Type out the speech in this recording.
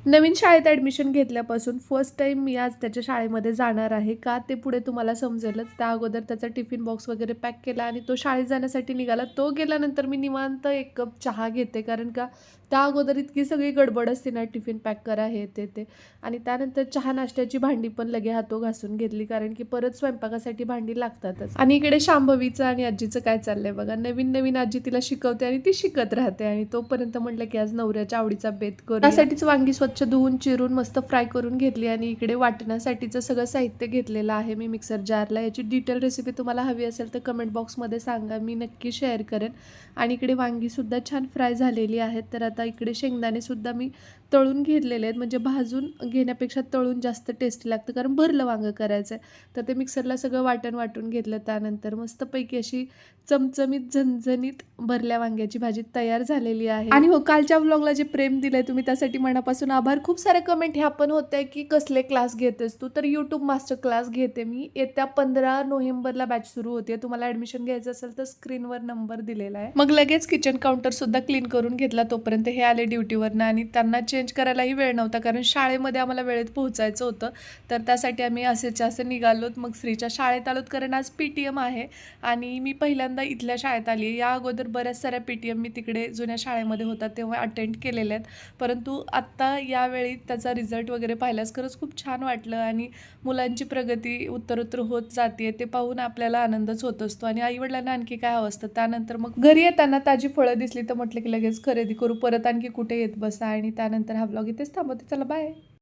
नवीन शाळेत ॲडमिशन घेतल्यापासून first time मी आज त्याच्या शाळेमध्ये जाणार आहे. का ते पुढे तुम्हाला समजेलच. त्या अगोदर त्याचा टिफिन बॉक्स वगैरे पॅक केला आणि तो शाळेत जाण्यासाठी निघाला. तो गेल्यानंतर मी निवांत 1 कप चहा घेते. कारण का त्या अगोदर इतकी सगळी गडबड असते ना, टिफिन पॅक करा, हे ते. आणि त्यानंतर चहा नाश्त्याची भांडी पण लगे हातो घासून घेतली. कारण की परत स्वयंपाकासाठी भांडी लागतातच. आणि इकडे शांभवीचं आणि आजीचं काय चाललंय बघा. नवीन आजी तिला शिकवते आणि ती शिकत राहते. आणि तोपर्यंत म्हटलं की आज नवऱ्याच्या आवडीचा बेत करूया. त्यासाठीच वांगी स्वच्छ धुवून चिरून मस्त फ्राय करून घेतली. आणि इकडे वाटण्यासाठीचं सगळं साहित्य घेतलेलं आहे मी मिक्सर जारला. याची डिटेल रेसिपी तुम्हाला हवी असेल तर कमेंट बॉक्समध्ये सांगा, मी नक्की शेअर करेन. आणि इकडे वांगीसुद्धा छान फ्राय झालेली आहेत. तर आता इकडे शेंगदाणेसुद्धा मी तळून घेतलेले आहेत. म्हणजे भाजून घेण्यापेक्षा तळून जास्त टेस्टी लागतं, कारण भरलं वांगं करायचं आहे. तर ते मिक्सरला सगळं वाटून घेतलं. त्यानंतर मस्तपैकी अशी चमचमीत झणझणीत भरल्या वांग्याची भाजी तयार झालेली आहे. आणि हो, कालच्या व्लॉगला जे प्रेम दिलंय तुम्ही त्यासाठी मनापासून आभार. खूप सारे कमेंट ह्या पण होत्या की कसले क्लास घेतेस तू, तर यूट्यूब मास्टर क्लास घेते मी. येत्या 15 नोव्हेंबरला बॅच सुरू होते. तुम्हाला ॲडमिशन घ्यायचं असेल तर स्क्रीनवर नंबर दिलेला आहे. मग लगेच किचन काउंटर सुद्धा क्लीन करून घेतला. तोपर्यंत हे आले ड्युटीवरनं आणि त्यांना चेंज करायलाही वेळ नव्हता, कारण शाळेमध्ये आम्हाला वेळेत पोहोचायचं होतं. तर त्यासाठी आम्ही असेच्या असे निघालोत. मग श्रीच्या शाळेत आलोत, कारण आज PTM आहे. आणि मी पहिल्यांदा इथल्या शाळेत आली. या अगोदर बऱ्याच साऱ्या PTM मी तिकडे जुन्या शाळेमध्ये होता तेव्हा अटेंड केलेल्या आहेत. परंतु आत्ता यावेळी त्याचा रिझल्ट वगैरे पाहिल्यास खरंच खूप छान वाटलं. आणि मुलांची प्रगती उत्तरोत्तर होत जाते ते पाहून आपल्याला आनंदच होत असतो. आणि आईवडिलांना आणखी काय हवं असतं. त्यानंतर मग घरी येताना ताजी फळं दिसली तर म्हटलं की लगेच खरेदी करू, परत आणखी कुठे येत बसा. आणि त्यानंतर हा व्लॉग इथेच थांबवते. चला बाय.